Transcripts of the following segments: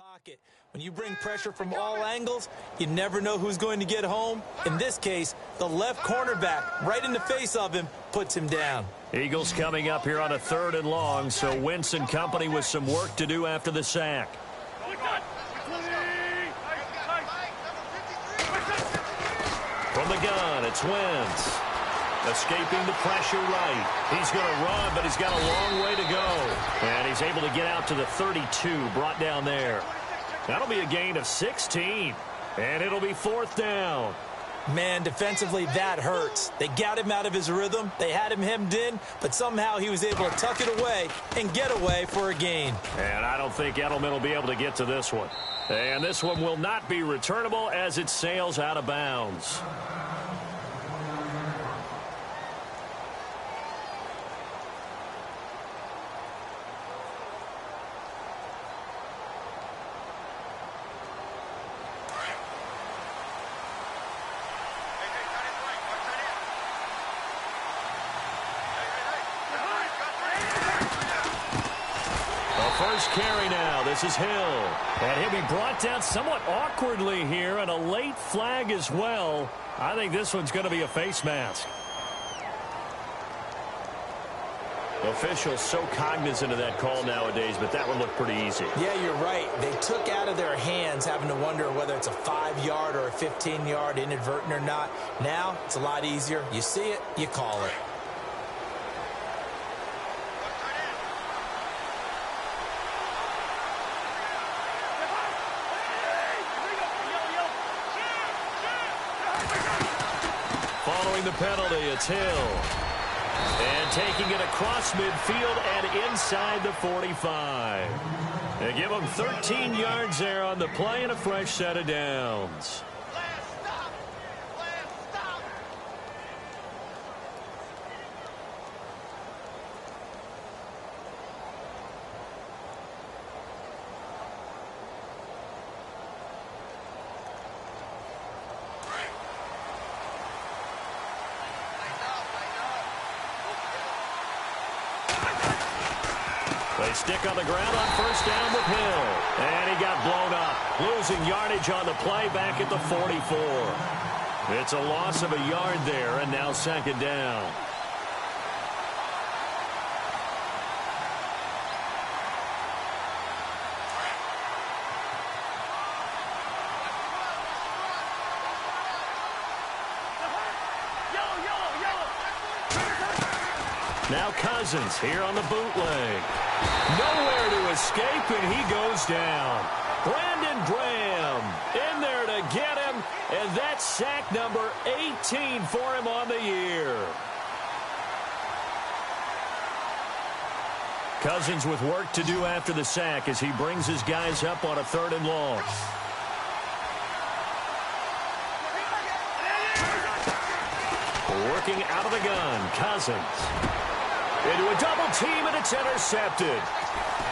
pocket. When you bring pressure from all angles, you never know who's going to get home. In this case, the left cornerback, right in the face of him, puts him down. Eagles coming up here on a 3rd and long, so Wentz and company with some work to do after the sack. From the gun, it's Wentz. Escaping the pressure right. He's going to run, but he's got a long way to go. And he's able to get out to the 32, brought down there. That'll be a gain of 16. And it'll be 4th down. Man, defensively, that hurts. They got him out of his rhythm. They had him hemmed in, but somehow he was able to tuck it away and get away for a gain. And I don't think Edelman will be able to get to this one. And this one will not be returnable as it sails out of bounds. First carry now. This is Hill. And he'll be brought down somewhat awkwardly here, and a late flag as well. I think this one's going to be a face mask. Officials so cognizant of that call nowadays, but that one looked pretty easy. Yeah, you're right. They took out of their hands having to wonder whether it's a 5-yard or a 15-yard inadvertent or not. Now, it's a lot easier. You see it, you call it. Following the penalty, it's Hill. And taking it across midfield and inside the 45. They give him 13 yards there on the play and a fresh set of downs. They stick on the ground on first down with Hill. And he got blown up. Losing yardage on the play back at the 44. It's a loss of a yard there, and now 2nd down. Now Cousins here on the bootleg. Nowhere to escape, and he goes down. Brandon Graham in there to get him, and that's sack number 18 for him on the year. Cousins with work to do after the sack as he brings his guys up on a 3rd and long. Working out of the gun, Cousins. Into a double team, and it's intercepted.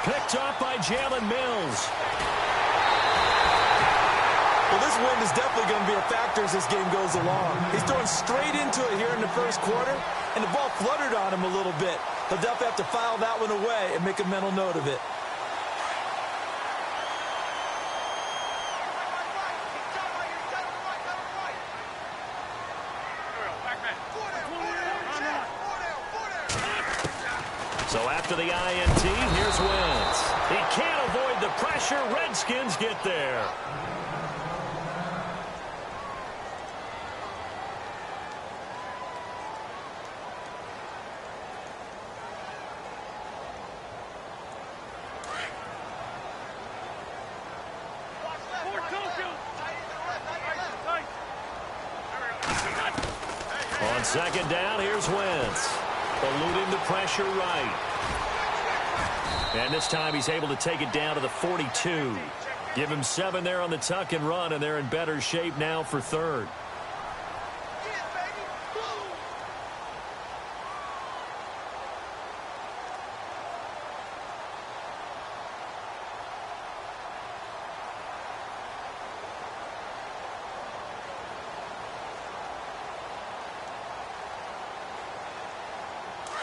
Picked off by Jalen Mills. Well, this wind is definitely going to be a factor as this game goes along. He's throwing straight into it here in the 1st quarter, and the ball fluttered on him a little bit. He'll definitely have to file that one away and make a mental note of it. So after the INT, here's Wentz. He can't avoid the pressure. Redskins get there. On 2nd down, here's Wentz. Eluding the pressure right. And this time he's able to take it down to the 42. Give him 7 there on the tuck and run, and they're in better shape now for 3rd.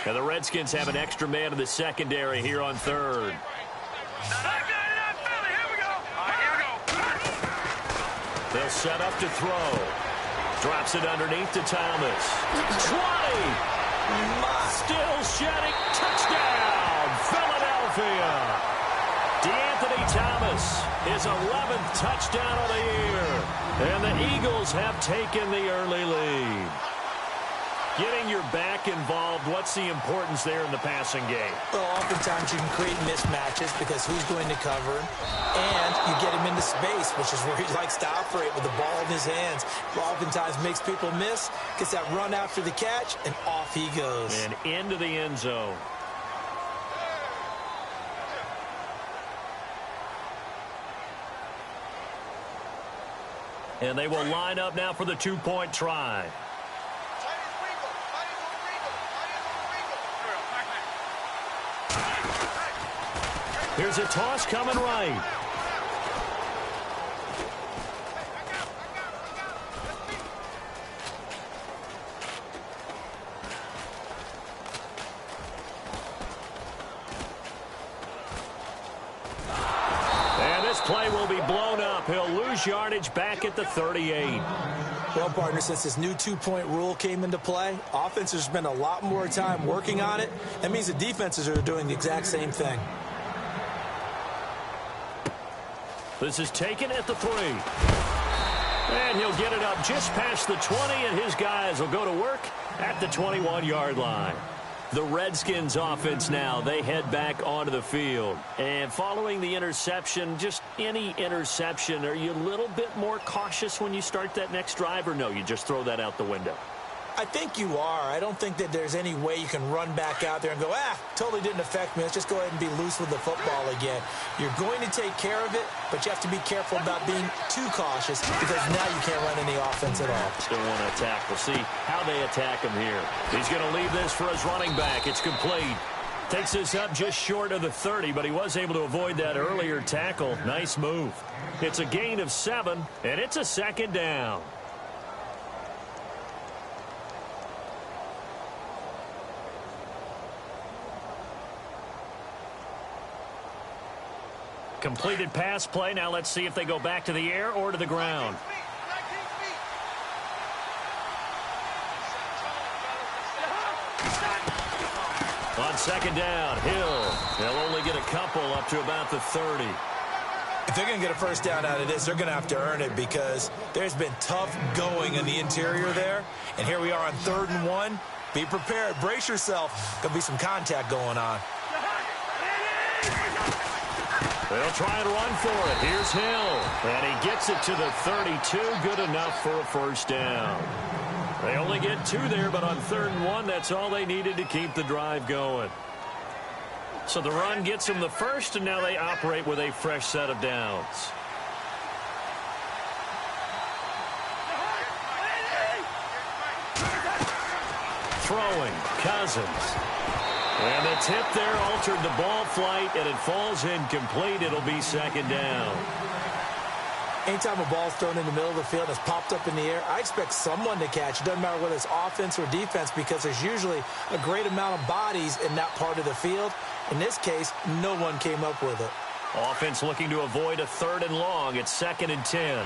And the Redskins have an extra man in the secondary here on 3rd. They'll set up to throw. Drops it underneath to Thomas. 20! Still shedding. Touchdown, Philadelphia! DeAnthony Thomas, his 11th touchdown of the year. And the Eagles have taken the early lead. Getting your back involved, what's the importance there in the passing game? Well, oftentimes you can create mismatches because who's going to cover him, and you get him into space, which is where he likes to operate with the ball in his hands. Oftentimes makes people miss, gets that run after the catch, and off he goes. And into the end zone. And they will line up now for the two-point try. Here's a toss coming right. And this play will be blown up. He'll lose yardage back at the 38. Well, partner, since this new two-point rule came into play, offenses spend a lot more time working on it. That means the defenses are doing the exact same thing. This is taken at the 3. And he'll get it up just past the 20, and his guys will go to work at the 21-yard line. The Redskins offense now, they head back onto the field. And following the interception, just any interception, are you a little bit more cautious when you start that next drive, or no, you just throw that out the window? I think you are. I don't think that there's any way you can run back out there and go, totally didn't affect me. Let's just go ahead and be loose with the football again. You're going to take care of it, but you have to be careful about being too cautious because now you can't run any offense at all. Still want to attack. We'll see how they attack him here. He's going to leave this for his running back. It's complete. Takes this up just short of the 30, but he was able to avoid that earlier tackle. Nice move. It's a gain of 7, and it's a second down. Completed pass play. Now let's see if they go back to the air or to the ground. On second down, Hill. They'll only get a couple up to about the 30. If they're going to get a first down out of this, they're going to have to earn it because there's been tough going in the interior there. And here we are on 3rd and 1. Be prepared. Brace yourself. Going to be some contact going on. They'll try and run for it. Here's Hill. And he gets it to the 32. Good enough for a first down. They only get 2 there, but on 3rd and 1, that's all they needed to keep the drive going. So the run gets them the first, and now they operate with a fresh set of downs. Throwing, Cousins. And the tip there altered the ball flight, and it falls incomplete. It'll be second down. Anytime a ball's thrown in the middle of the field and it's popped up in the air, I expect someone to catch. It doesn't matter whether it's offense or defense because there's usually a great amount of bodies in that part of the field. In this case, no one came up with it. Offense looking to avoid a 3rd and long. It's 2nd and 10.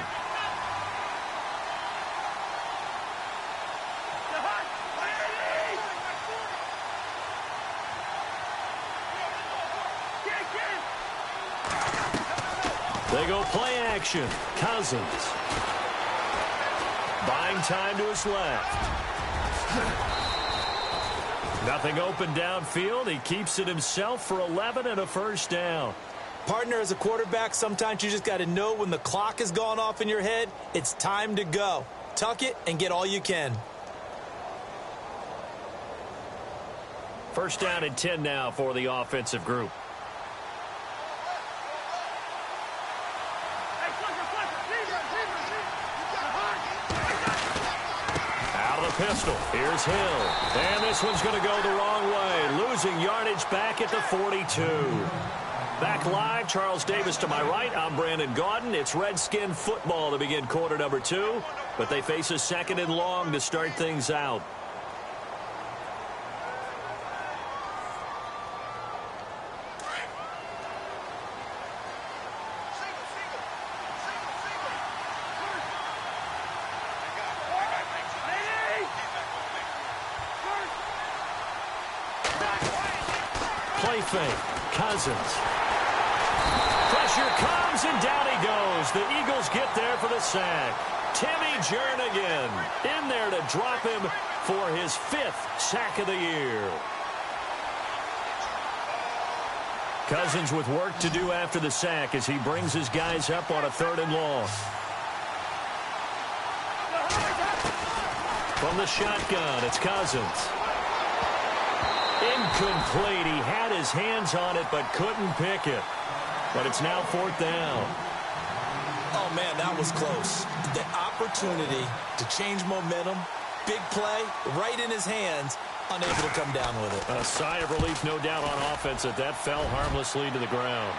They go play action. Cousins. Buying time to his left. Nothing open downfield. He keeps it himself for 11 and a first down. Partner, as a quarterback, sometimes you just got to know when the clock has gone off in your head, it's time to go. Tuck it and get all you can. First down and 10 now for the offensive group. Pistol. Here's Hill. And this one's going to go the wrong way. Losing yardage back at the 42. Back live, Charles Davis to my right. I'm Brandon Gaudin. It's Redskin football to begin quarter number 2. But they face a 2nd and long to start things out. Play fake. Cousins. Pressure comes, and down he goes. The Eagles get there for the sack. Timmy Jernigan in there to drop him for his 5th sack of the year. Cousins with work to do after the sack as he brings his guys up on a 3rd and long. From the shotgun, it's Cousins. Incomplete. He had his hands on it but couldn't pick it. But it's now 4th down. Oh, man, that was close. The opportunity to change momentum, big play, right in his hands, unable to come down with it. A sigh of relief, no doubt, on offense that fell harmlessly to the ground.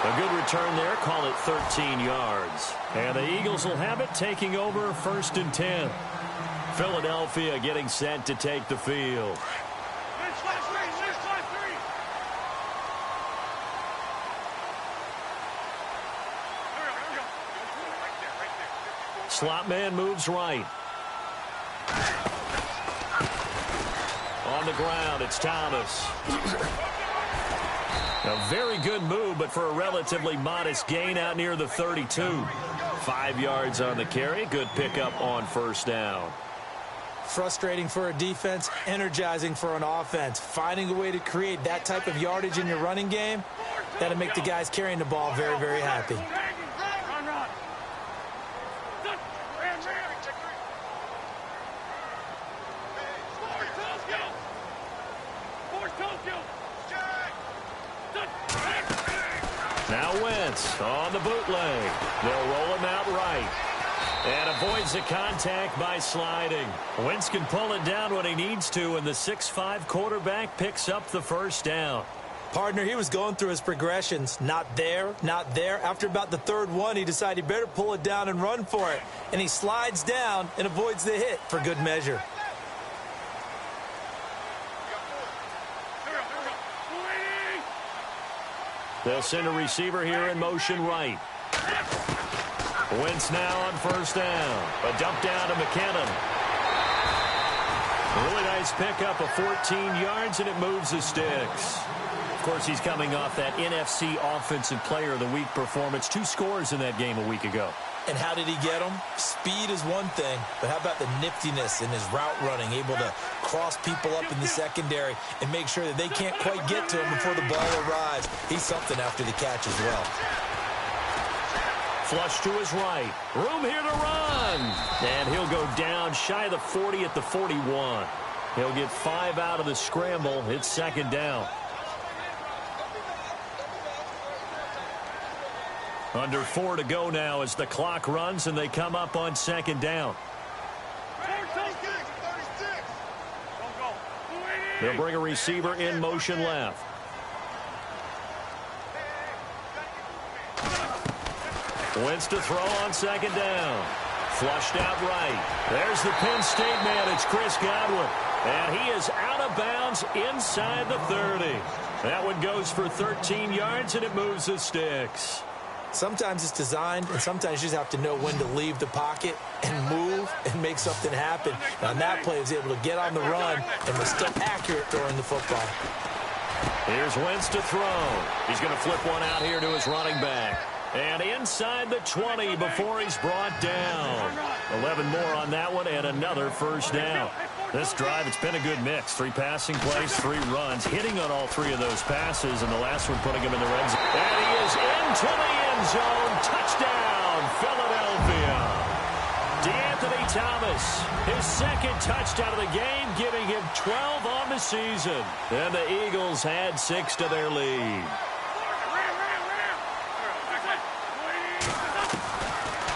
A good return there, call it 13 yards. And the Eagles will have it, taking over 1st and 10. Philadelphia getting set to take the field. Slot man moves right. On the ground, it's Thomas. A very good move, but for a relatively modest gain out near the 32. 5 yards on the carry. Good pickup on 1st down. Frustrating for a defense, energizing for an offense. Finding a way to create that type of yardage in your running game, that'll make the guys carrying the ball very, very happy. Now Wentz on the bootleg. They'll roll him out right. And avoids the contact by sliding. Wentz can pull it down when he needs to, and the 6'5" quarterback picks up the 1st down. Partner, he was going through his progressions. Not there, not there. After about the 3rd one, he decided he better pull it down and run for it. And he slides down and avoids the hit for good measure. They'll send a receiver here in motion right. Wentz now on 1st down. A dump down to McKinnon. Really nice pickup of 14 yards, and it moves the sticks. Of course, he's coming off that NFC Offensive Player of the Week performance. 2 scores in that game a week ago. And how did he get them? Speed is one thing, but how about the niftiness in his route running, able to cross people up in the secondary and make sure that they can't quite get to him before the ball arrives. He's something after the catch as well. Flush to his right. Room here to run. And he'll go down shy of the 40 at the 41. He'll get 5 out of the scramble. It's 2nd down. Under 4 to go now as the clock runs and they come up on 2nd down. They'll bring a receiver in motion left. Wentz to throw on 2nd down. Flushed out right. There's the Penn State man. It's Chris Godwin. And he is out of bounds inside the 30. That one goes for 13 yards, and it moves the sticks. Sometimes it's designed, and sometimes you just have to know when to leave the pocket and move and make something happen. Now, on that play, he was able to get on the run and was still accurate throwing the football. Here's Wentz to throw. He's going to flip one out here to his running back. And inside the 20 before he's brought down. 11 more on that one and another 1st down. This drive, it's been a good mix. 3 passing plays, 3 runs, hitting on all 3 of those passes, and the last one putting him in the red zone. And he is into the end zone. Touchdown, Philadelphia. DeAnthony Thomas, his 2nd touchdown of the game, giving him 12 on the season. And the Eagles add 6 to their lead.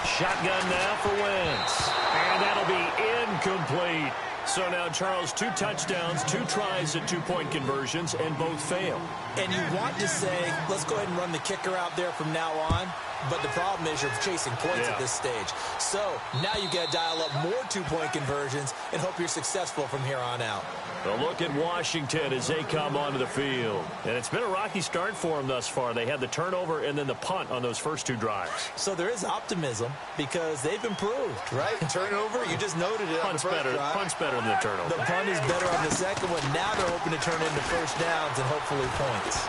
Shotgun now for Wentz. And that'll be incomplete. So now, Charles, 2 touchdowns, 2 tries at 2-point conversions, and both fail. And you want to say, let's go ahead and run the kicker out there from now on. But the problem is you're chasing points at this stage. So now you got to dial up more 2-point conversions and hope you're successful from here on out. A look at Washington as they come onto the field. And it's been a rocky start for them thus far. They had the turnover and then the punt on those first 2 drives. So there is optimism because they've improved, right, in terms turnover? You just noted it on the first drive. Punt's better than the turnover. The punt is better on the second one. Now they're hoping to turn into first downs and hopefully points.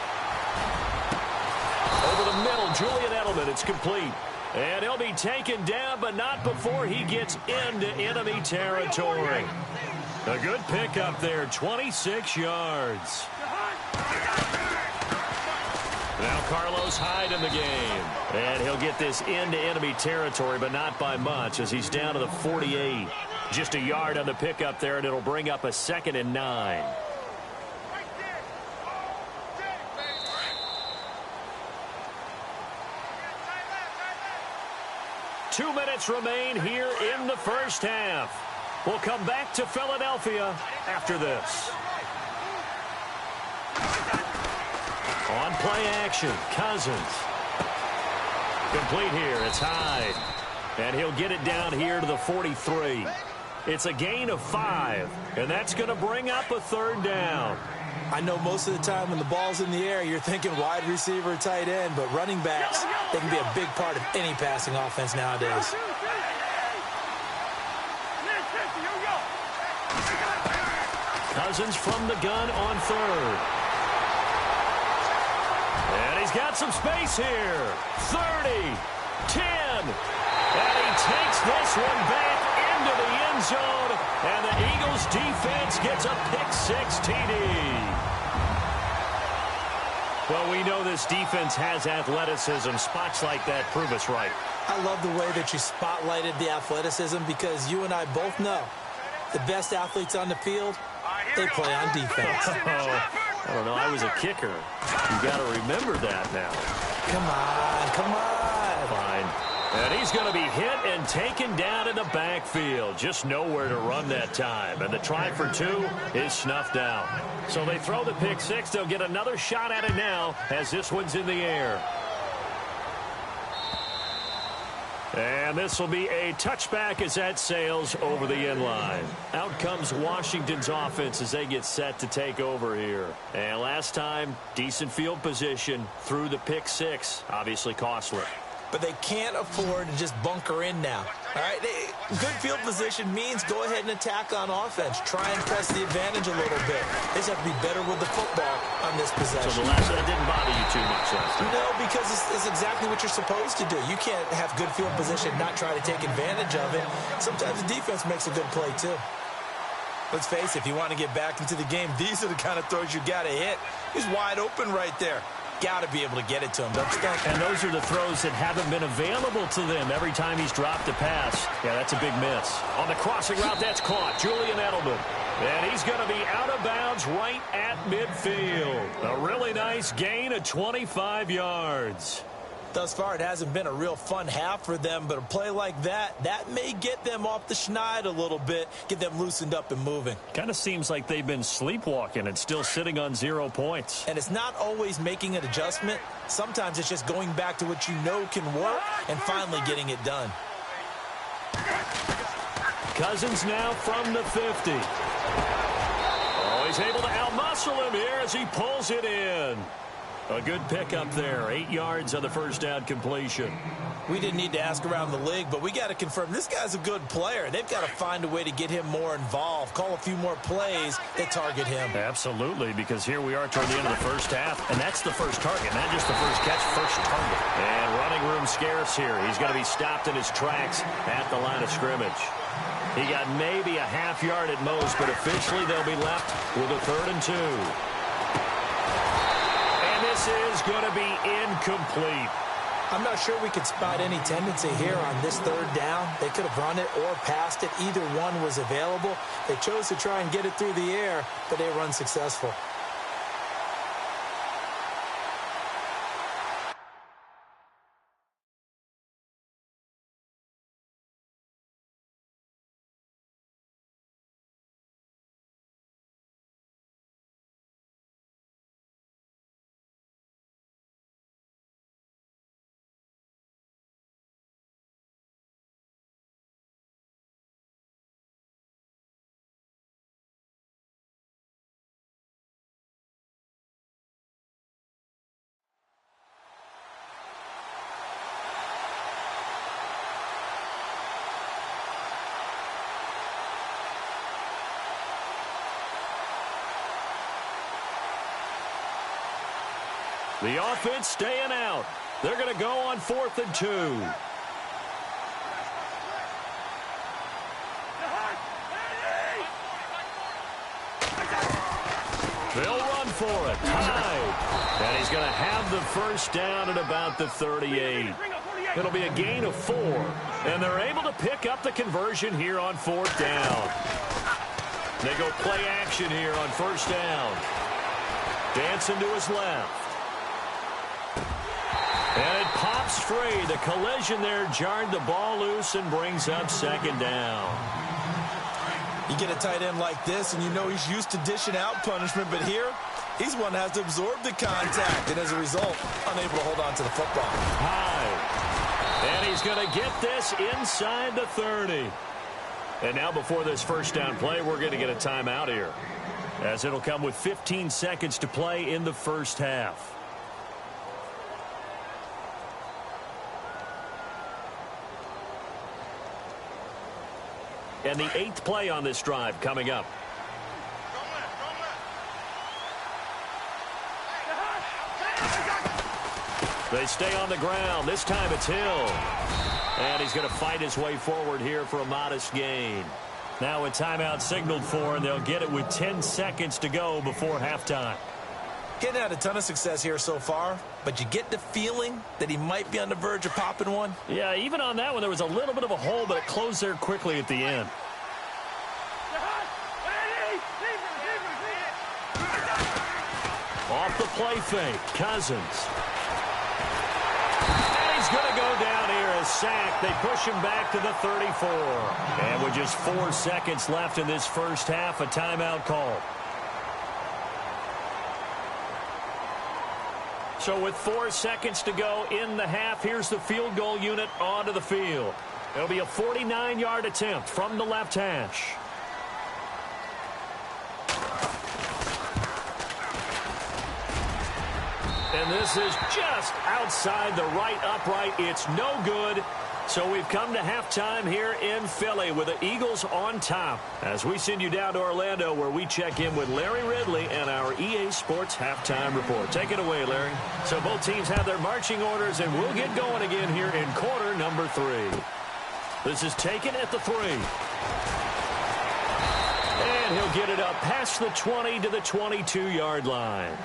Over the middle, Julian Edelman. It's complete. And he'll be taken down, but not before he gets into enemy territory. A good pickup there, 26 yards. Now Carlos Hyde in the game. And he'll get this into enemy territory, but not by much as he's down to the 48. Just a yard on the pickup there, and it'll bring up a 2nd and 9. Two minutes remain here in the first half. We'll come back to Philadelphia after this. On play action, Cousins. Complete here, it's Hyde. And he'll get it down here to the 43. It's a gain of 5, and that's going to bring up a 3rd down. I know most of the time when the ball's in the air, you're thinking wide receiver, tight end, but running backs, they can be a big part of any passing offense nowadays. Cousins from the gun on 3rd. And he's got some space here. 30, 10. And he takes this one back into the end zone. And the Eagles defense gets a pick-6 TD. Well, we know this defense has athleticism. Spots like that prove us right. I love the way that you spotlighted the athleticism because you and I both know the best athletes on the field, they play on defense. I don't know. I was a kicker. You got to remember that now. Come on, come on. Fine. And he's going to be hit and taken down in the backfield. Just nowhere to run that time. And the try for 2 is snuffed out. So they throw the pick-6. They'll get another shot at it now as this one's in the air. And this will be a touchback as that sails over the end line. Out comes Washington's offense as they get set to take over here. And last time, decent field position through the pick-6. Obviously costly. But they can't afford to just bunker in now. All right, good field position means go ahead and attack on offense. Try and press the advantage a little bit. They just have to be better with the football on this possession. So the last one didn't bother you too much last time? No, because it's exactly what you're supposed to do. You can't have good field position, not try to take advantage of it. Sometimes the defense makes a good play, too. Let's face it, if you want to get back into the game, these are the kind of throws you got to hit. He's wide open right there. Got to be able to get it to him, don't you think? And those are the throws that haven't been available to them every time he's dropped a pass. Yeah, that's a big miss. On the crossing route, that's caught. Julian Edelman. And he's going to be out of bounds right at midfield. A really nice gain of 25 yards. Thus far, it hasn't been a real fun half for them, but a play like that may get them off the schneid a little bit, get them loosened up and moving. Kind of seems like they've been sleepwalking and still sitting on 0 points. And it's not always making an adjustment. Sometimes it's just going back to what you know can work and finally getting it done. Cousins now from the 50. Oh, he's able to outmuscle him here as he pulls it in. A good pickup there. 8 yards on the first down completion. We didn't need to ask around the league, but we got to confirm this guy's a good player. They've got to find a way to get him more involved, call a few more plays that target him. Absolutely, because here we are toward the end of the first half, and that's the first target, not just the first catch, first target. And running room scarce here. He's going to be stopped in his tracks at the line of scrimmage. He got maybe a half yard at most, but officially they'll be left with a 3rd and 2. This is going to be incomplete. I'm not sure we could spot any tendency here on this 3rd down. They could have run it or passed it. Either one was available. They chose to try and get it through the air, but they were unsuccessful. The offense staying out. They're going to go on 4th and 2. They'll run for it. Tied. And he's going to have the first down at about the 38. It'll be a gain of 4. And they're able to pick up the conversion here on 4th down. They go play action here on 1st down. Dancing to his left. And it pops free. The collision there jarred the ball loose and brings up 2nd down. You get a tight end like this, and you know he's used to dishing out punishment, but here, he's one that has to absorb the contact, and as a result, unable to hold on to the football. High. And he's going to get this inside the 30. And now before this 1st down play, we're going to get a timeout here, as it'll come with 15 seconds to play in the 1st half. And the 8th play on this drive coming up. They stay on the ground. This time it's Hill. And he's going to fight his way forward here for a modest gain. Now a timeout signaled for, and they'll get it with 10 seconds to go before halftime. Getting had a ton of success here so far, but you get the feeling that he might be on the verge of popping one. Yeah, even on that one, there was a little bit of a hole, but it closed there quickly at the end. Off the play fake, Cousins. And he's going to go down here as sacked. They push him back to the 34. And with just 4 seconds left in this 1st half, a timeout call. So with 4 seconds to go in the half, here's the field goal unit onto the field. It'll be a 49-yard attempt from the left hash. And this is just outside the right upright. It's no good. So we've come to halftime here in Philly with the Eagles on top. As we send you down to Orlando, where we check in with Larry Ridley and our EA Sports Halftime Report. Take it away, Larry. So both teams have their marching orders, and we'll get going again here in quarter number 3. This is taken at the 3. And he'll get it up past the 20 to the 22-yard line.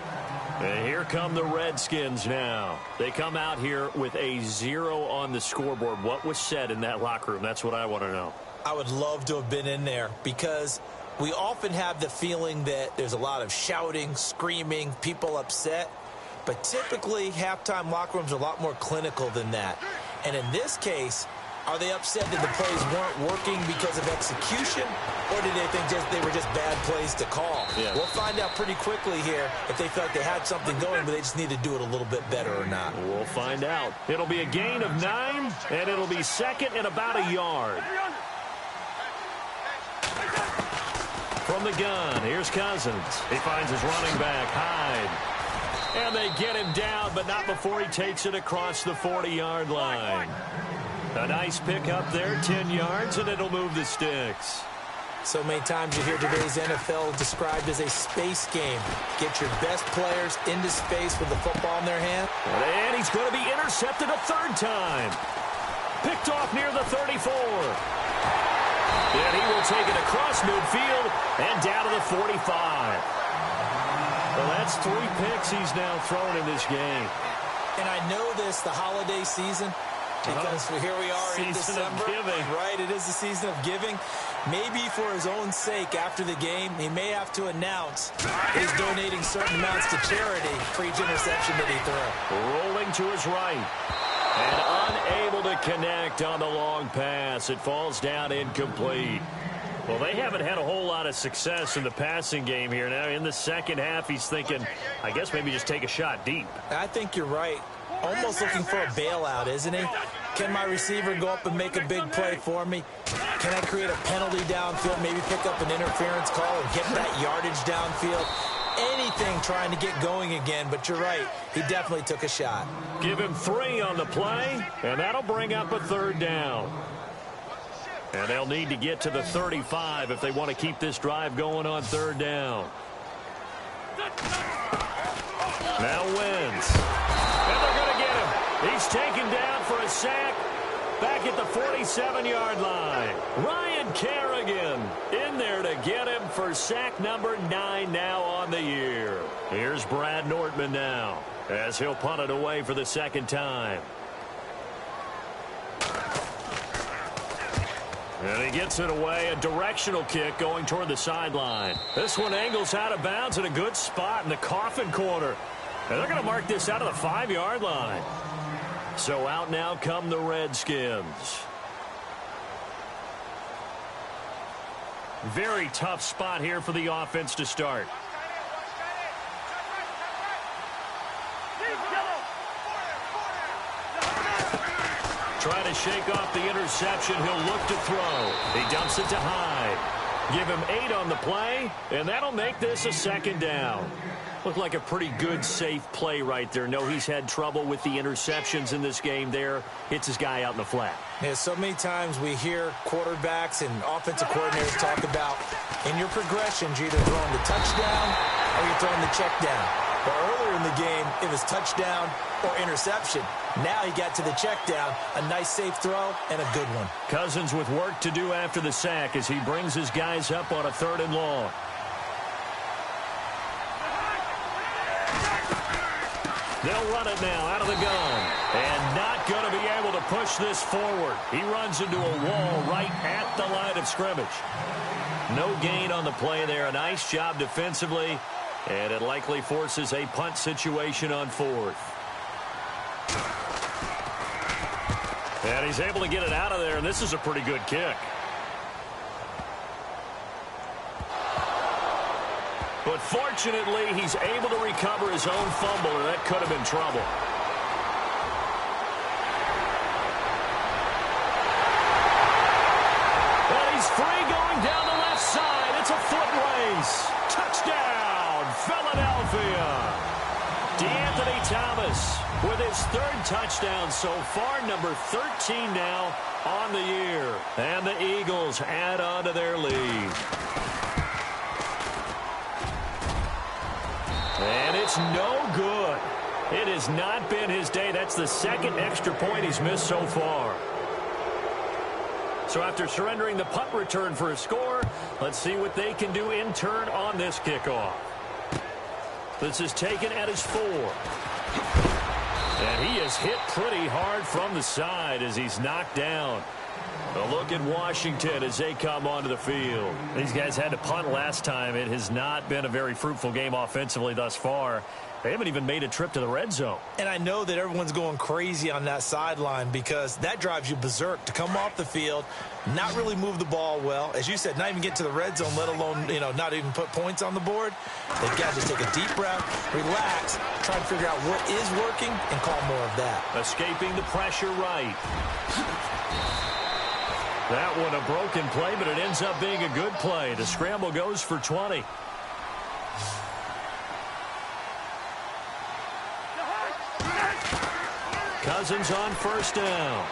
And here come the Redskins now. They come out here with a 0 on the scoreboard. What was said in that locker room? That's what I want to know. I would love to have been in there, because we often have the feeling that there's a lot of shouting, screaming, people upset. But typically, halftime locker rooms are a lot more clinical than that. And in this case, are they upset that the plays weren't working because of execution, or did they think they were just bad plays to call? Yeah. We'll find out pretty quickly here if they felt like they had something going, but they just need to do it a little bit better or not. We'll find out. It'll be a gain of 9, and it'll be 2nd and about a yard. From the gun, here's Cousins. He finds his running back, Hyde. And they get him down, but not before he takes it across the 40-yard line. A nice pickup there, 10 yards, and it'll move the sticks. So many times you hear today's NFL described as a space game. Get your best players into space with the football in their hand. And he's going to be intercepted a 3rd time. Picked off near the 34. And he will take it across midfield and down to the 45. Well, that's 3 picks he's now thrown in this game. And I know this, the holiday season, because here we are in December. Right, it is the season of giving. Maybe for his own sake, after the game, he may have to announce he's donating certain amounts to charity for each interception that he threw. Rolling to his right. And unable to connect on the long pass. It falls down incomplete. Well, they haven't had a whole lot of success in the passing game here. Now, in the 2nd half, he's thinking, I guess maybe just take a shot deep. I think you're right. Almost looking for a bailout, isn't he? Can my receiver go up and make a big play for me? Can I create a penalty downfield, maybe pick up an interference call and get that yardage downfield? Anything trying to get going again, but you're right. He definitely took a shot. Give him 3 on the play, and that'll bring up a 3rd down. And they'll need to get to the 35 if they want to keep this drive going on 3rd down. Now Wentz. sack. Back at the 47-yard line. Ryan Kerrigan in there to get him for sack number 9 now on the year. Here's Brad Nortman now as he'll punt it away for the second time. And he gets it away, a directional kick going toward the sideline. This one angles out of bounds in a good spot in the coffin corner. And they're going to mark this out of the 5-yard line. So out now come the Redskins. Very tough spot here for the offense to start. Try to shake off the interception. He'll look to throw. He dumps it to Hyde. Give him 8 on the play, and that'll make this a second down. Looked like a pretty good, safe play right there. No, he's had trouble with the interceptions in this game there. Hits his guy out in the flat. Yeah, so many times we hear quarterbacks and offensive coordinators talk about in your progressions, you're either throwing the touchdown or you're throwing the check down. But earlier in the game, it was touchdown or interception. Now he got to the check down, a nice safe throw, and a good one. Cousins with work to do after the sack as he brings his guys up on a 3rd and long. They'll run it now out of the gun. And not going to be able to push this forward. He runs into a wall right at the line of scrimmage. No gain on the play there. A nice job defensively. And it likely forces a punt situation on 4th. And he's able to get it out of there. And this is a pretty good kick. But fortunately, he's able to recover his own fumble, or that could have been trouble. And he's free going down the left side. It's a foot race. Touchdown, Philadelphia. DeAnthony Thomas with his 3rd touchdown so far, number 13 now on the year. And the Eagles add on to their lead. And it's no good. It has not been his day. That's the 2nd extra point he's missed so far. So after surrendering the punt return for a score, let's see what they can do in turn on this kickoff. This is taken at his 4. And he is hit pretty hard from the side as he's knocked down. A look at Washington as they come onto the field. These guys had to punt last time. It has not been a very fruitful game offensively thus far. They haven't even made a trip to the red zone. And I know that everyone's going crazy on that sideline because that drives you berserk to come off the field, not really move the ball well. As you said, not even get to the red zone, let alone, not even put points on the board. They've got to just take a deep breath, relax, try to figure out what is working and call more of that. Escaping the pressure right. That one a broken play, but it ends up being a good play. The scramble goes for 20. Cousins on 1st down.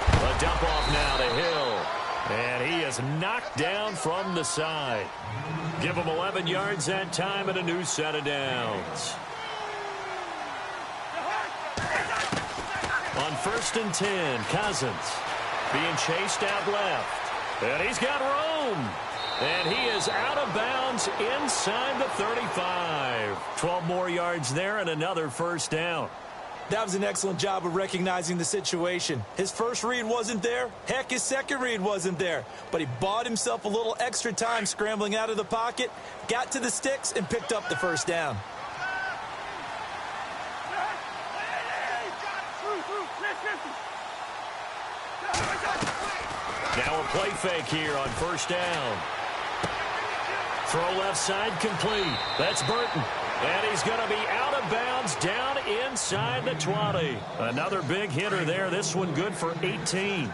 A dump off now to Hill. And he is knocked down from the side. Give him 11 yards that time and a new set of downs. On 1st and 10, Cousins being chased out left. And he's got room. And he is out of bounds inside the 35. 12 more yards there and another 1st down. That was an excellent job of recognizing the situation. His first read wasn't there. Heck, his second read wasn't there. But he bought himself a little extra time scrambling out of the pocket, got to the sticks, and picked up the 1st down. Now a play fake here on 1st down. Throw left side complete. That's Burton. And he's going to be out of bounds down inside the 20. Another big hitter there. This one good for 18.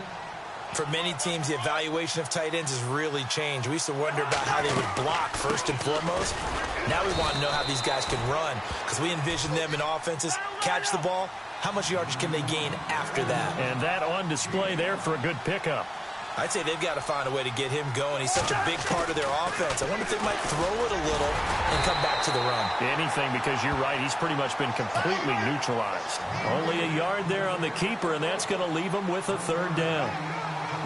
For many teams, the evaluation of tight ends has really changed. We used to wonder about how they would block first and foremost. Now we want to know how these guys can run because we envision them in offenses, catch the ball. How much yardage can they gain after that? And that on display there for a good pickup. I'd say they've got to find a way to get him going. He's such a big part of their offense. I wonder if they might throw it a little and come back to the run. Anything, because you're right. He's pretty much been completely neutralized. Only a yard there on the keeper, and that's going to leave him with a third down.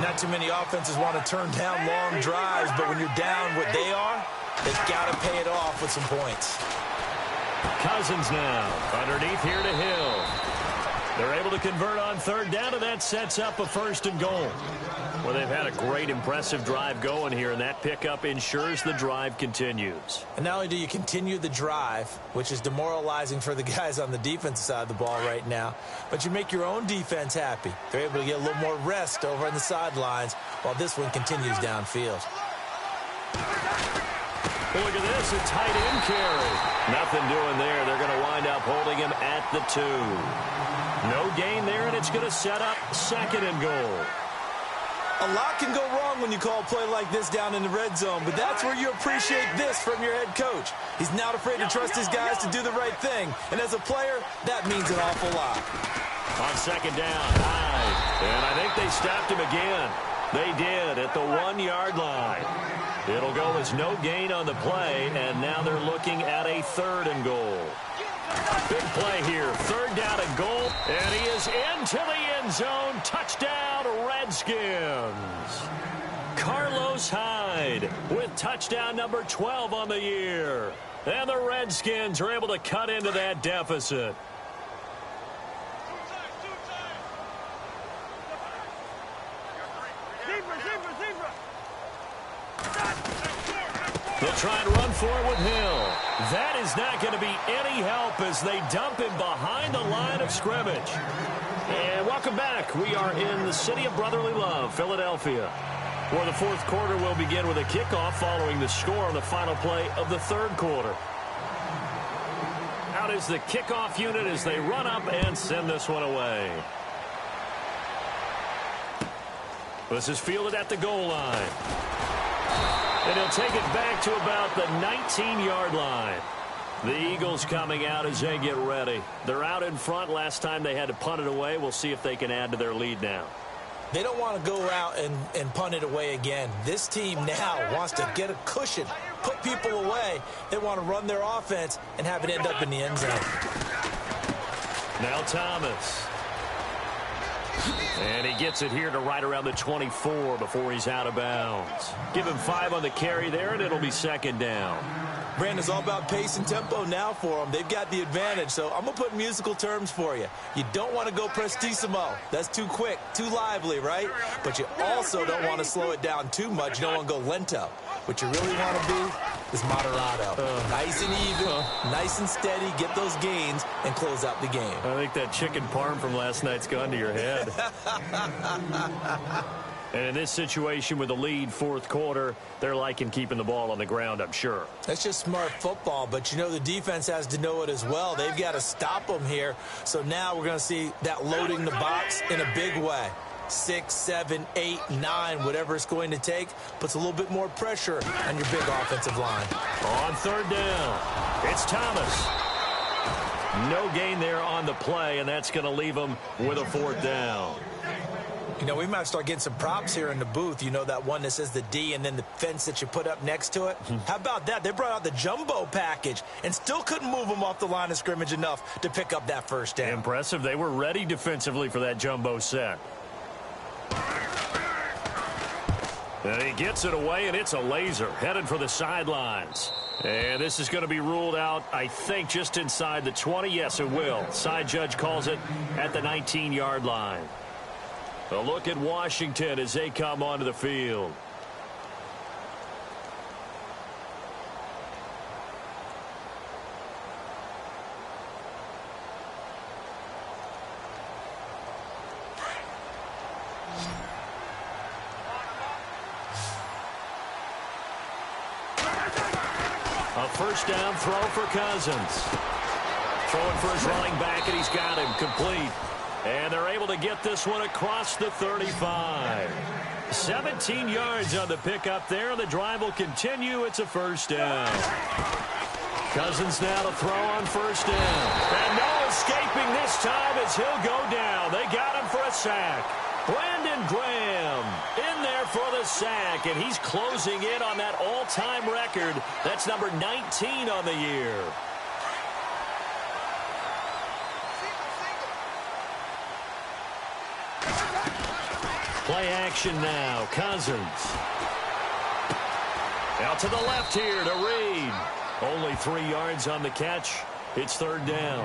Not too many offenses want to turn down long drives, but when you're down what they are, they've got to pay it off with some points. Cousins now underneath here to Hill. They're able to convert on third down, and that sets up a 1st and goal. Well, they've had a great, impressive drive going here, and that pickup ensures the drive continues. And not only do you continue the drive, which is demoralizing for the guys on the defensive side of the ball right now, but you make your own defense happy. They're able to get a little more rest over on the sidelines while this one continues downfield. Well, look at this, a tight end carry. Nothing doing there. They're going to wind up holding him at the 2. No gain there, and it's going to set up 2nd and goal. A lot can go wrong when you call a play like this down in the red zone, but that's where you appreciate this from your head coach. He's not afraid to trust his guys to do the right thing, and as a player, that means an awful lot. On 2nd down, high, and I think they stopped him again. They did at the 1-yard line. It'll go as no gain on the play, and now they're looking at a 3rd and goal. Big play here, 3rd down and goal, and he is into the end zone. Touchdown, Redskins. Carlos Hyde with touchdown number 12 on the year. And the Redskins are able to cut into that deficit. They'll try and run for it with Hill. That is not going to be any help as they dump him behind the line of scrimmage. And welcome back. We are in the city of brotherly love, Philadelphia, where the 4th quarter will begin with a kickoff following the score on the final play of the 3rd quarter. Out is the kickoff unit as they run up and send this one away. This is fielded at the goal line. And he'll take it back to about the 19-yard line. The Eagles coming out as they get ready. They're out in front. Last time they had to punt it away. We'll see if they can add to their lead now. They don't want to go out and punt it away again. This team now wants to get a cushion, put people away. They want to run their offense and have it end up in the end zone. Now Thomas. And he gets it here to right around the 24 before he's out of bounds. Give him 5 on the carry there, and it'll be 2nd down. Brandon, it's all about pace and tempo now for them. They've got the advantage, so I'm going to put musical terms for you. You don't want to go prestissimo. That's too quick, too lively, right? But you also don't want to slow it down too much. You don't want to go lento. What you really want to be is moderato. Nice and even, nice and steady, get those gains, and close out the game. I think that chicken parm from last night's gone to your head. And in this situation with the lead 4th quarter, they're liking keeping the ball on the ground, I'm sure. That's just smart football, but you know the defense has to know it as well. They've got to stop them here. So now we're going to see that loading the box in a big way. 6, 7, 8, 9, whatever it's going to take, puts a little bit more pressure on your big offensive line. On 3rd down, it's Thomas. No gain there on the play, and that's going to leave them with a 4th down. You know, we might start getting some props here in the booth. You know, that one that says the D and then the fence that you put up next to it? How about that? They brought out the jumbo package and still couldn't move them off the line of scrimmage enough to pick up that 1st down. Impressive. They were ready defensively for that jumbo set. And he gets it away, and it's a laser headed for the sidelines. And this is going to be ruled out, I think, just inside the 20. Yes, it will. Side judge calls it at the 19-yard line. A look at Washington as they come onto the field. A 1st down throw for Cousins. Throwing for his running back, and he's got him complete. And they're able to get this one across the 35. 17 yards on the pickup there. The drive will continue. It's a 1st down. Cousins now to throw on 1st down. And no escaping this time as he'll go down. They got him for a sack. Brandon Graham in there for the sack, and he's closing in on that all-time record. That's number 19 on the year. Play action now. Cousins. Out to the left here to Reed. Only 3 yards on the catch. It's third down.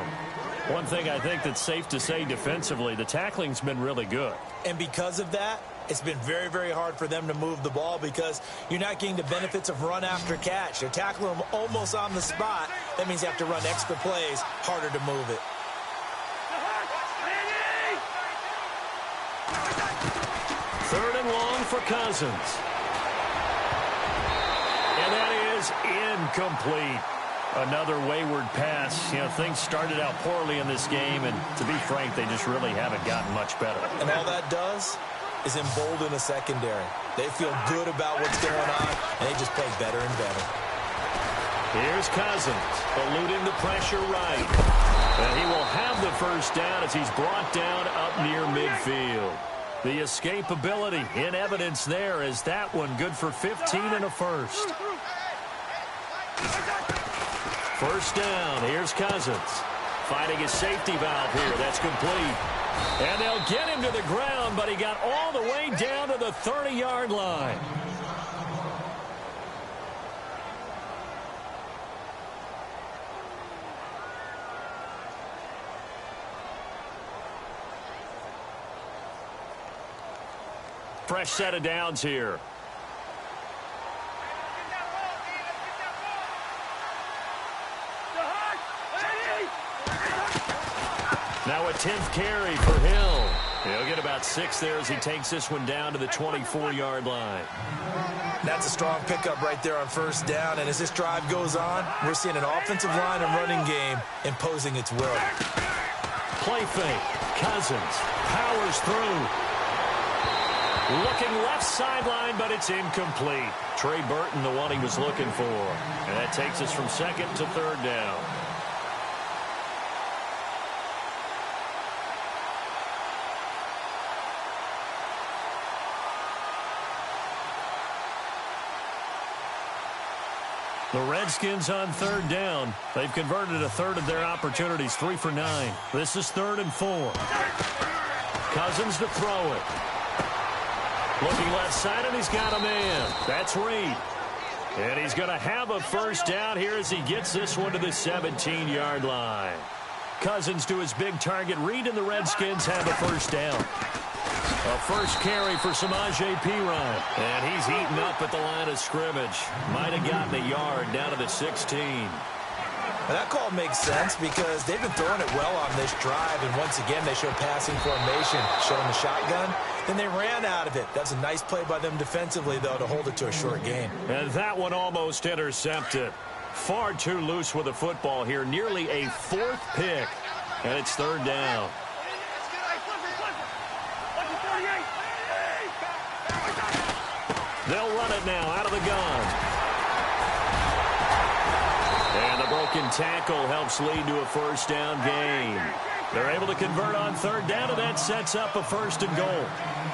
One thing I think that's safe to say defensively, the tackling's been really good. And because of that, it's been very, very hard for them to move the ball because you're not getting the benefits of run after catch. They're tackling them almost on the spot. That means you have to run extra plays, harder to move it. Third and long for Cousins. And that is incomplete. Another wayward pass. You know, things started out poorly in this game, and to be frank, they just really haven't gotten much better. And all that does is embolden a secondary. They feel good about what's going on, and they just play better and better. Here's Cousins, eluding the pressure right. And he will have the first down as he's brought down up near midfield. The escapability in evidence there as that one good for 15 and a first. First down, here's Cousins. Finding his safety valve here, that's complete. And they'll get him to the ground, but he got all the way down to the 30-yard line. Fresh set of downs here. Now a 10th carry for Hill. He'll get about 6 there as he takes this one down to the 24-yard line. That's a strong pickup right there on first down. And as this drive goes on, we're seeing an offensive line and running game imposing its will. Play fake. Cousins powers through. Looking left sideline, but it's incomplete. Trey Burton, the one he was looking for. And that takes us from second to third down. The Redskins on third down. They've converted a third of their opportunities, 3 for 9. This is 3rd and 4. Cousins to throw it. Looking left side, and he's got a man. That's Reed. And he's going to have a first down here as he gets this one to the 17-yard line. Cousins to his big target. Reed and the Redskins have a first down. A first carry for Samaje Perine. And he's eaten up at the line of scrimmage. Might have gotten a yard down to the 16. And that call makes sense because they've been throwing it well on this drive. And once again, they showed passing formation. Showed them the shotgun. Then they ran out of it. That's a nice play by them defensively, though, to hold it to a short game. And that one almost intercepted. Far too loose with the football here. Nearly a 4th pick. And it's third down. They'll run it now out of the gun. And the broken tackle helps lead to a first down gain. They're able to convert on third down, and that sets up a 1st and goal.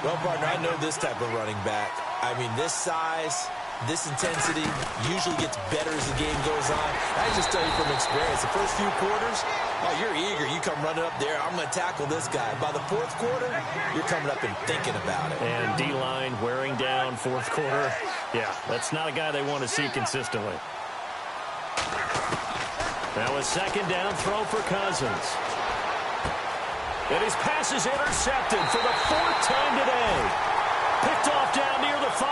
Well, partner, I know this type of running back. I mean, this size, this intensity usually gets better as the game goes on. I just tell you from experience, the first few quarters, oh, you're eager. You come running up there, I'm going to tackle this guy. By the 4th quarter, you're coming up and thinking about it. And D-line wearing down 4th quarter. Yeah, that's not a guy they want to see consistently. Now a second down throw for Cousins. And his pass is intercepted for the 4th time today. Picked off down near the 5.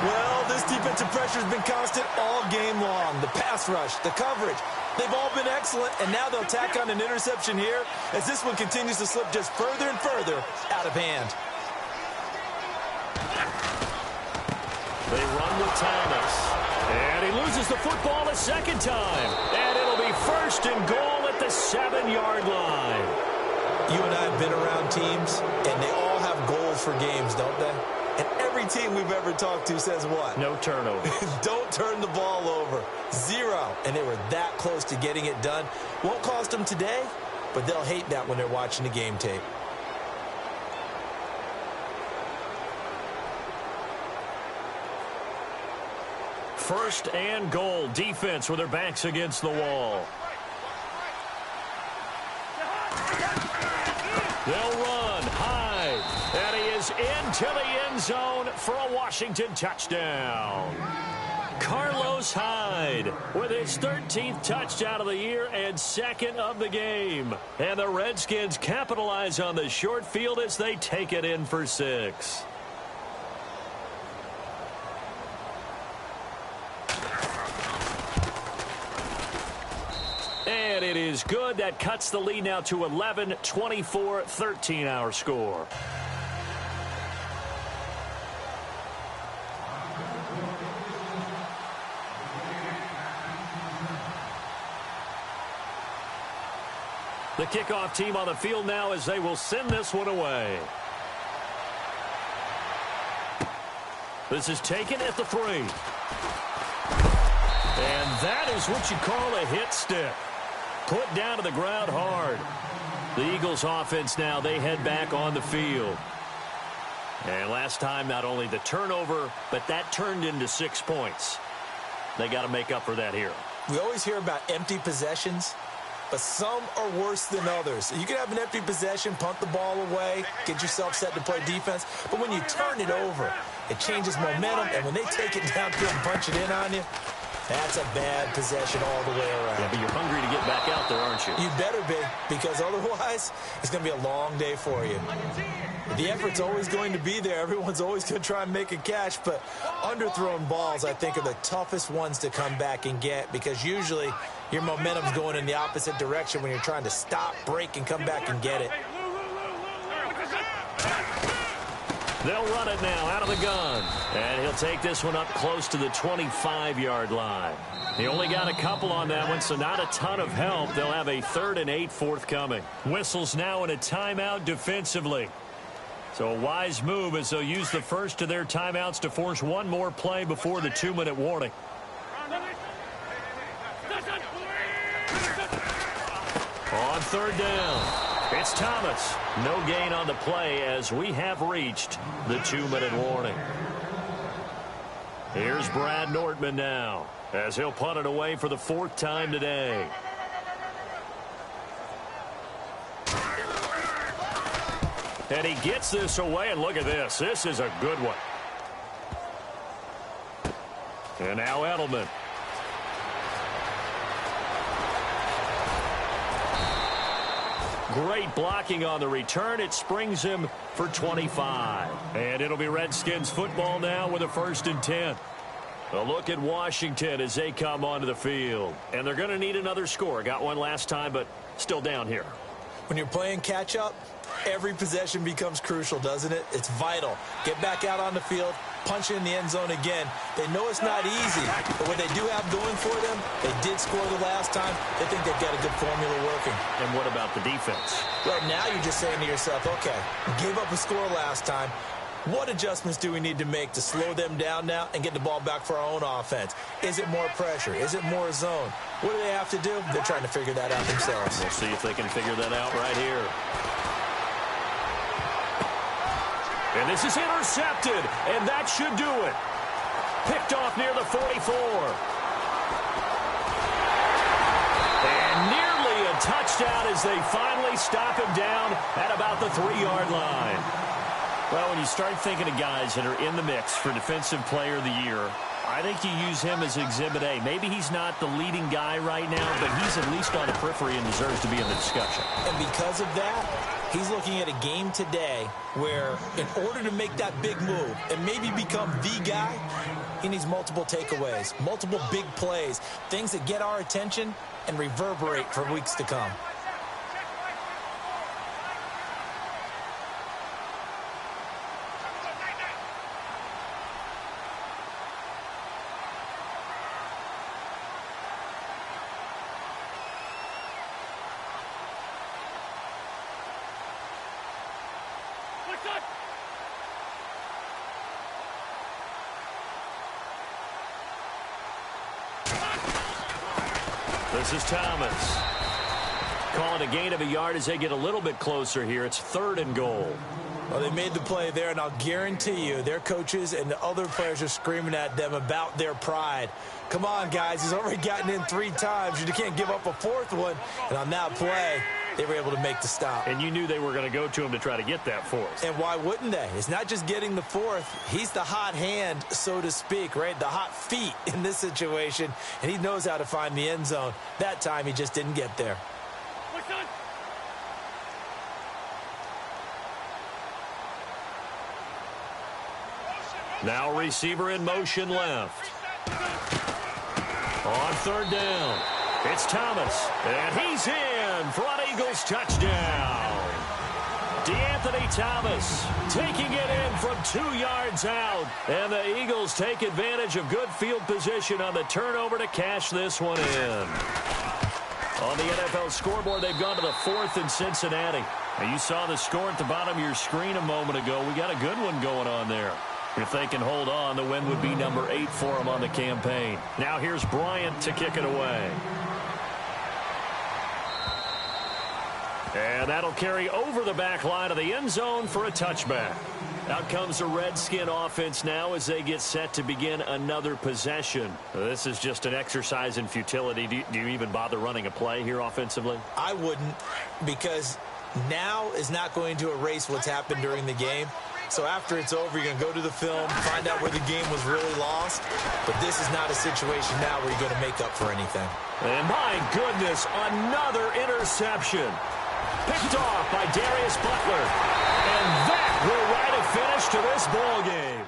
Well, this defensive pressure has been constant all game long. The pass rush, the coverage, they've all been excellent, and now they'll tack on an interception here as this one continues to slip just further and further out of hand. They run with Thomas. And he loses the football a second time. And it'll be 1st and goal at the 7-yard line. You and I have been around teams, and they all have goals for games, don't they? And every team we've ever talked to says what? No turnover. Don't turn the ball over. 0. And they were that close to getting it done. Won't cost them today, but they'll hate that when they're watching the game tape. First and goal. Defense with their backs against the wall. They'll run, hide, and he is into the end zone for a Washington touchdown. Carlos Hyde with his 13th touchdown of the year and second of the game. And the Redskins capitalize on the short field as they take it in for 6. And it is good. That cuts the lead now to 11, 24, 13 our score. The kickoff team on the field now as they will send this one away. This is taken at the 3. And that is what you call a hit stick. Put down to the ground hard. The Eagles offense now, they head back on the field. And last time, not only the turnover, but that turned into 6 points. They got to make up for that here. We always hear about empty possessions, but some are worse than others. You can have an empty possession, punt the ball away, get yourself set to play defense, but when you turn it over, it changes momentum, and when they take it downfield and punch it in on you, that's a bad possession all the way around. Yeah, but you're hungry to get back out there, aren't you? You better be, because otherwise, it's going to be a long day for you. The effort's always going to be there. Everyone's always going to try and make a catch, but underthrown balls, I think, are the toughest ones to come back and get, because usually your momentum's going in the opposite direction when you're trying to stop, break, and come back and get it. They'll run it now out of the gun. And he'll take this one up close to the 25-yard line. He only got a couple on that one, so not a ton of help. They'll have a 3rd and 8 forthcoming. Whistles now in a timeout defensively. So a wise move as they'll use the first of their timeouts to force one more play before the 2-minute warning. On 3rd down. It's Thomas. No gain on the play as we have reached the 2-minute warning. Here's Brad Nortman now as he'll punt it away for the 4th time today. And he gets this away, and look at this. This is a good one. And now Edelman. Great blocking on the return. It springs him for 25. And it'll be Redskins football now with a 1st and 10. A look at Washington as they come onto the field. And they're going to need another score. Got one last time, but still down here. When you're playing catch-up, every possession becomes crucial, doesn't it? It's vital. Get back out on the field, punch in the end zone again. They know it's not easy, but what they do have going for them, they did score the last time. They think they've got a good formula working. And what about the defense? Well, now you're just saying to yourself, okay, we gave up a score last time. What adjustments do we need to make to slow them down now and get the ball back for our own offense? Is it more pressure? Is it more zone? What do they have to do? They're trying to figure that out themselves. We'll see if they can figure that out right here. And this is intercepted, and that should do it. Picked off near the 44. And nearly a touchdown as they finally stop him down at about the 3-yard line. Well, when you start thinking of guys that are in the mix for Defensive Player of the Year, I think you use him as Exhibit A. Maybe he's not the leading guy right now, but he's at least on the periphery and deserves to be in the discussion. And because of that, he's looking at a game today where in order to make that big move and maybe become the guy, he needs multiple takeaways, multiple big plays, things that get our attention and reverberate for weeks to come. This is Thomas. Calling a gain of a yard as they get a little bit closer here. It's 3rd and goal. Well, they made the play there, and I'll guarantee you their coaches and the other players are screaming at them about their pride. Come on, guys. He's already gotten in 3 times. You can't give up a 4th one. And on that play, they were able to make the stop. And you knew they were going to go to him to try to get that 4th. And why wouldn't they? It's not just getting the 4th. He's the hot hand, so to speak, right? The hot feet in this situation. And he knows how to find the end zone. That time, he just didn't get there. Now receiver in motion left. On 3rd down, it's Thomas. And he's in for an Eagles touchdown. DeAnthony Thomas taking it in from 2 yards out. And the Eagles take advantage of good field position on the turnover to cash this one in. On the NFL scoreboard, they've gone to the 4th in Cincinnati. Now, you saw the score at the bottom of your screen a moment ago. We got a good one going on there. If they can hold on, the win would be number 8 for them on the campaign. Now here's Bryant to kick it away. And that'll carry over the back line of the end zone for a touchback. Out comes the Redskin offense now as they get set to begin another possession. This is just an exercise in futility. Do you even bother running a play here offensively? I wouldn't, because now is not going to erase what's happened during the game. So after it's over, you're going to go to the film, find out where the game was really lost. But this is not a situation now where you're going to make up for anything. And my goodness, another interception. Picked off by Darius Butler. And that will write a finish to this ball game.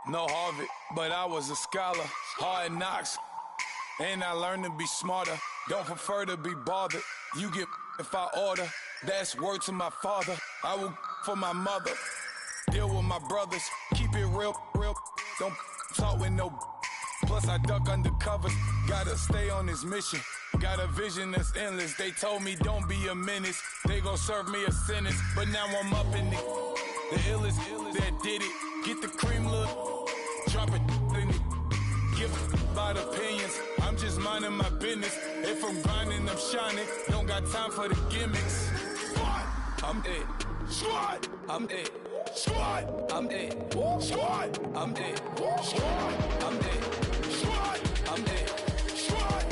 No Harvard, but I was a scholar. Hard knocks, and I learned to be smarter. Don't prefer to be bothered. You get if I order. That's word to my father. I will for my mother. Deal with my brothers. Keep it real, real. Don't talk with no. Plus I duck under covers. Gotta stay on this mission. Got a vision that's endless. They told me don't be a menace. They gon' serve me a sentence. But now I'm up in it. The illest that did it. Get the cream look. Drop it in it. Give about opinions. I'm just minding my business. If I'm grinding, I'm shining. Don't got time for the gimmicks. Squad, I'm it. Squad, I'm it. Squad, I'm it. Squad, I'm it. Squad, I'm it. Squad, I'm it. Squad.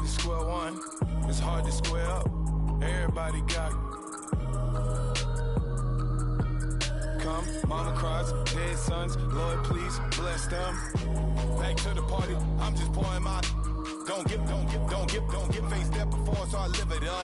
Square one, it's hard to square up. Everybody got come, mama cries, dead sons, Lord please bless them. Back to the party, I'm just pouring my don't get face that before, so I live it up.